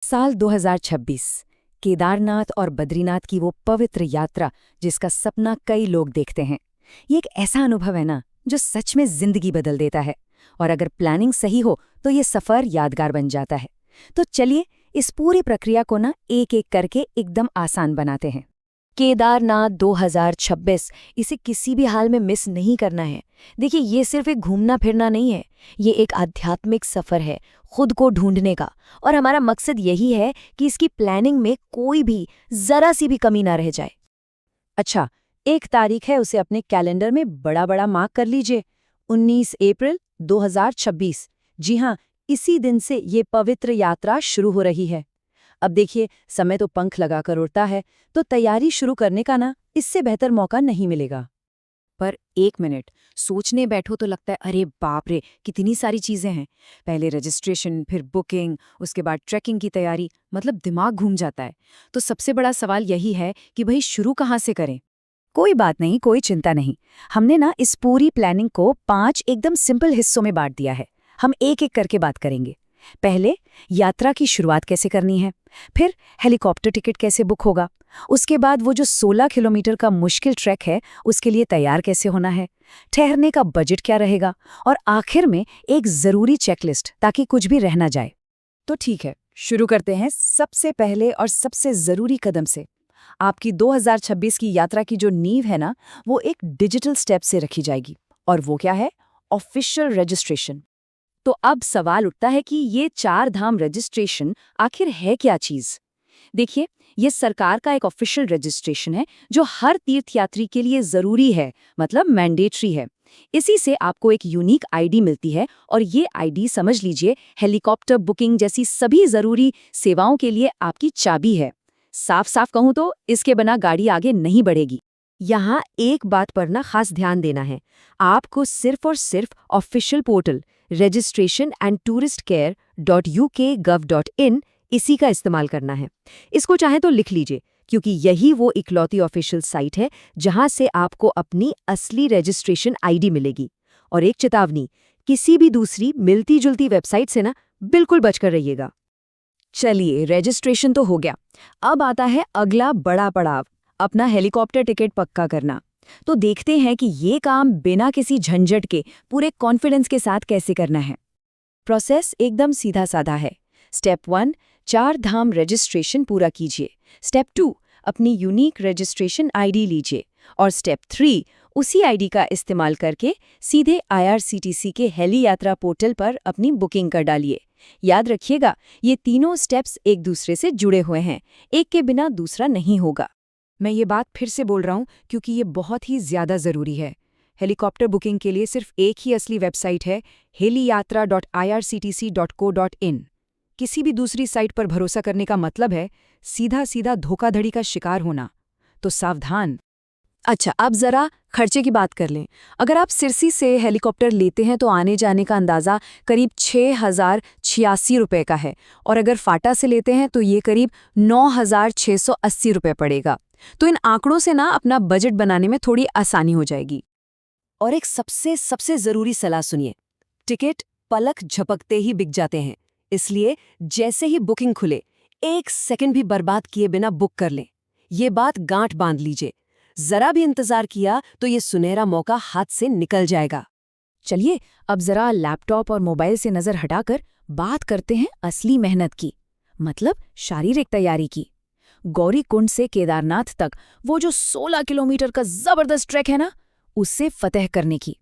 साल 2026 केदारनाथ और बद्रीनाथ की वो पवित्र यात्रा जिसका सपना कई लोग देखते हैं। ये एक ऐसा अनुभव है ना जो सच में जिंदगी बदल देता है। और अगर प्लानिंग सही हो तो ये सफर यादगार बन जाता है। तो चलिए इस पूरी प्रक्रिया को ना एक एक करके एकदम आसान बनाते हैं। केदारनाथ 2026 इसे किसी भी हाल में मिस नहीं करना है। देखिए, ये सिर्फ एक घूमना फिरना नहीं है, ये एक आध्यात्मिक सफर है खुद को ढूंढने का। और हमारा मकसद यही है कि इसकी प्लानिंग में कोई भी जरा सी भी कमी ना रह जाए। अच्छा, एक तारीख है, उसे अपने कैलेंडर में बड़ा बड़ा मार्क कर लीजिए। 19 अप्रैल 2026। जी हाँ, इसी दिन से ये पवित्र यात्रा शुरू हो रही है। अब देखिए, समय तो पंख लगाकर उड़ता है, तो तैयारी शुरू करने का ना इससे बेहतर मौका नहीं मिलेगा। पर एक मिनट, सोचने बैठो तो लगता है अरे बाप रे, कितनी सारी चीजें हैं। पहले रजिस्ट्रेशन, फिर बुकिंग, उसके बाद ट्रैकिंग की तैयारी, मतलब दिमाग घूम जाता है। तो सबसे बड़ा सवाल यही है कि भाई शुरू कहाँ से करें। कोई बात नहीं, कोई चिंता नहीं। हमने ना इस पूरी प्लानिंग को 5 एकदम सिंपल हिस्सों में बांट दिया है। हम एक एक करके बात करेंगे। पहले यात्रा की शुरुआत कैसे करनी है, फिर हेलीकॉप्टर टिकट कैसे बुक होगा, उसके बाद वो जो 16 किलोमीटर का मुश्किल ट्रैक है उसके लिए तैयार कैसे होना है, ठहरने का बजट क्या रहेगा, और आखिर में एक जरूरी चेकलिस्ट ताकि कुछ भी रह ना जाए। तो ठीक है, शुरू करते हैं सबसे पहले और सबसे जरूरी कदम से। आपकी 2026 की यात्रा की जो नींव है ना, वो एक डिजिटल स्टेप से रखी जाएगी। और वो क्या है? Official registration. तो अब सवाल उठता है कि ये 4 धाम रजिस्ट्रेशन आखिर है क्या चीज? देखिए, ये सरकार का एक ऑफिशियल रजिस्ट्रेशन है जो हर तीर्थयात्री के लिए जरूरी है, मतलब मैंडेटरी है। इसी से आपको एक यूनिक आईडी मिलती है, और ये आईडी समझ लीजिए हेलीकॉप्टर बुकिंग जैसी सभी जरूरी सेवाओं के लिए आपकी चाबी है। साफ साफ कहूं तो इसके बिना गाड़ी आगे नहीं बढ़ेगी। यहाँ एक बात पर ना खास ध्यान देना है। आपको सिर्फ और सिर्फ ऑफिशियल पोर्टल registration&touristcare.uk.gov.in इसी का इस्तेमाल करना है। इसको चाहे तो लिख लीजिए, क्योंकि यही वो इकलौती ऑफिशियल साइट है जहां से आपको अपनी असली रजिस्ट्रेशन आईडी मिलेगी। और एक चेतावनी, किसी भी दूसरी मिलती जुलती वेबसाइट से ना बिल्कुल बचकर रहिएगा। चलिए, रजिस्ट्रेशन तो हो गया। अब आता है अगला बड़ा पड़ाव, अपना हेलीकॉप्टर टिकट पक्का करना। तो देखते हैं कि ये काम बिना किसी झंझट के पूरे कॉन्फिडेंस के साथ कैसे करना है। प्रोसेस एकदम सीधा साधा है। स्टेप 1, 4 धाम रजिस्ट्रेशन पूरा कीजिए। स्टेप 2, अपनी यूनिक रजिस्ट्रेशन आईडी लीजिए। और स्टेप 3, उसी आईडी का इस्तेमाल करके सीधे IRCTC के हेली यात्रा पोर्टल पर अपनी बुकिंग कर डालिए। याद रखिएगा, ये तीनों स्टेप्स एक दूसरे से जुड़े हुए हैं, एक के बिना दूसरा नहीं होगा। मैं ये बात फिर से बोल रहा हूँ क्योंकि ये बहुत ही ज्यादा जरूरी है। हेलीकॉप्टर बुकिंग के लिए सिर्फ एक ही असली वेबसाइट है, heliyatra.irctc.co.in। किसी भी दूसरी साइट पर भरोसा करने का मतलब है सीधा सीधा धोखाधड़ी का शिकार होना। तो सावधान। अच्छा, अब जरा खर्चे की बात कर लें। अगर आप सिरसी से हेलीकॉप्टर लेते हैं तो आने जाने का अंदाज़ा करीब 6,086 रुपये का है, और अगर फाटा से लेते हैं तो ये करीब 9,680 रुपये पड़ेगा। तो इन आंकड़ों से ना अपना बजट बनाने में थोड़ी आसानी हो जाएगी। और एक सबसे ज़रूरी सलाह सुनिए, टिकट पलक झपकते ही बिक जाते हैं, इसलिए जैसे ही बुकिंग खुले 1 सेकंड भी बर्बाद किए बिना बुक कर लें। ये बात गांठ बांध लीजिए। जरा भी इंतजार किया तो ये सुनहरा मौका हाथ से निकल जाएगा। चलिए, अब जरा लैपटॉप और मोबाइल से नजर हटाकर बात करते हैं असली मेहनत की, मतलब शारीरिक तैयारी की। गौरीकुंड से केदारनाथ तक वो जो 16 किलोमीटर का जबरदस्त ट्रैक है ना, उससे फतह करने की।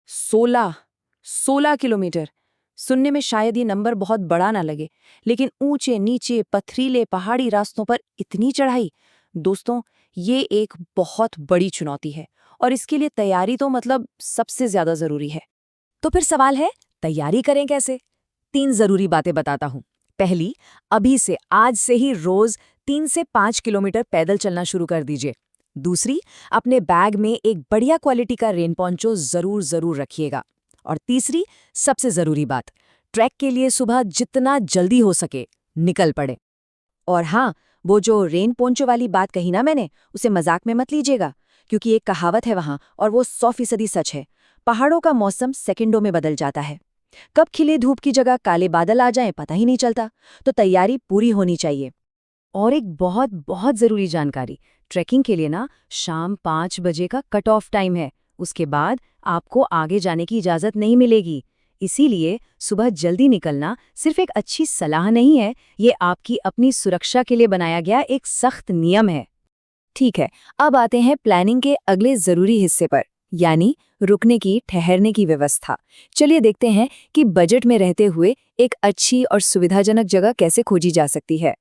16 किलोमीटर सुनने में शायद ये नंबर बहुत बड़ा ना लगे, लेकिन ऊंचे नीचे पथरीले पहाड़ी रास्तों पर इतनी चढ़ाई, दोस्तों, ये एक बहुत बड़ी चुनौती है। और इसके लिए तैयारी तो मतलब सबसे ज्यादा जरूरी है। तो फिर सवाल है, तैयारी करें कैसे? 3 जरूरी बातें बताता हूं। पहली, अभी से आज से ही रोज 3 से 5 किलोमीटर पैदल चलना शुरू कर दीजिए। दूसरी, अपने बैग में एक बढ़िया क्वालिटी का रेन पोंचो जरूर रखिएगा। और तीसरी, सबसे जरूरी बात, ट्रैक के लिए सुबह जितना जल्दी हो सके निकल पड़े। और हाँ, वो जो रेन पोंचो वाली बात कही ना मैंने, उसे मजाक में मत लीजिएगा, क्योंकि एक कहावत है वहां और वो 100% सच है। पहाड़ों का मौसम सेकंडों में बदल जाता है। कब खिले धूप की जगह काले बादल आ जाएं पता ही नहीं चलता, तो तैयारी पूरी होनी चाहिए। और एक बहुत बहुत ज़रूरी जानकारी, ट्रैकिंग के लिए ना शाम 5 बजे का कट ऑफ टाइम है। उसके बाद आपको आगे जाने की इजाज़त नहीं मिलेगी। इसीलिए सुबह जल्दी निकलना सिर्फ एक अच्छी सलाह नहीं है, ये आपकी अपनी सुरक्षा के लिए बनाया गया एक सख्त नियम है। ठीक है, अब आते हैं प्लानिंग के अगले ज़रूरी हिस्से पर, यानी रुकने की, ठहरने की व्यवस्था। चलिए देखते हैं कि बजट में रहते हुए एक अच्छी और सुविधाजनक जगह कैसे खोजी जा सकती है।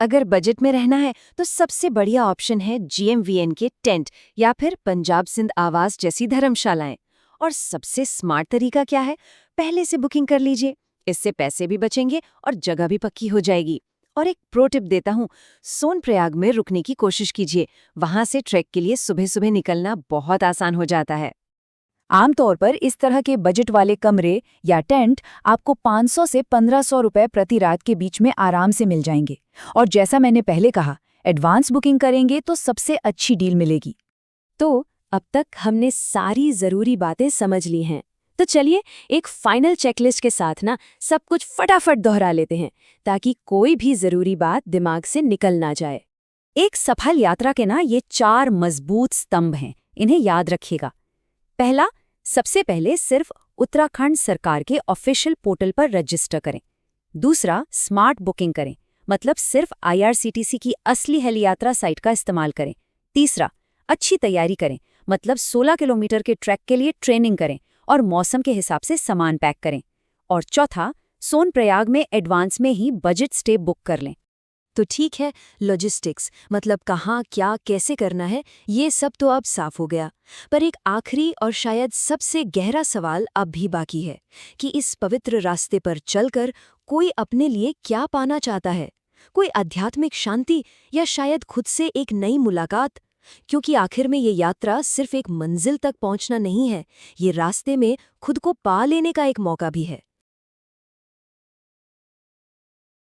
अगर बजट में रहना है तो सबसे बढ़िया ऑप्शन है GMVN के टेंट या फिर पंजाब सिंध आवास जैसी धर्मशालाएं। और सबसे स्मार्ट तरीका क्या है? पहले से बुकिंग कर लीजिए, इससे पैसे भी बचेंगे और जगह भी पक्की हो जाएगी। और एक प्रो टिप देता हूँ, सोनप्रयाग में रुकने की कोशिश कीजिए, वहां से ट्रैक के लिए सुबह सुबह निकलना बहुत आसान हो जाता है। आमतौर पर इस तरह के बजट वाले कमरे या टेंट आपको 500 से 1500 रुपए प्रति रात के बीच में आराम से मिल जाएंगे। और जैसा मैंने पहले कहा, एडवांस बुकिंग करेंगे तो सबसे अच्छी डील मिलेगी। तो अब तक हमने सारी ज़रूरी बातें समझ ली हैं। तो चलिए एक फाइनल चेकलिस्ट के साथ ना सब कुछ फटाफट दोहरा लेते हैं, ताकि कोई भी ज़रूरी बात दिमाग से निकल ना जाए। एक सफल यात्रा के ना ये 4 मजबूत स्तंभ हैं, इन्हें याद रखिएगा। पहला, सबसे पहले सिर्फ उत्तराखंड सरकार के ऑफिशियल पोर्टल पर रजिस्टर करें। दूसरा, स्मार्ट बुकिंग करें, मतलब सिर्फ IRCTC की असली हेली यात्रा साइट का इस्तेमाल करें। तीसरा, अच्छी तैयारी करें, मतलब 16 किलोमीटर के ट्रैक के लिए ट्रेनिंग करें और मौसम के हिसाब से सामान पैक करें। और चौथा, सोनप्रयाग में एडवांस में ही बजट स्टे बुक कर लें। तो ठीक है, लॉजिस्टिक्स मतलब कहाँ क्या कैसे करना है, ये सब तो अब साफ हो गया। पर एक आखिरी और शायद सबसे गहरा सवाल अब भी बाकी है कि इस पवित्र रास्ते पर चलकर कोई अपने लिए क्या पाना चाहता है? कोई आध्यात्मिक शांति या शायद खुद से एक नई मुलाकात? क्योंकि आखिर में ये यात्रा सिर्फ एक मंजिल तक पहुंचना नहीं है, ये रास्ते में खुद को पा लेने का एक मौका भी है।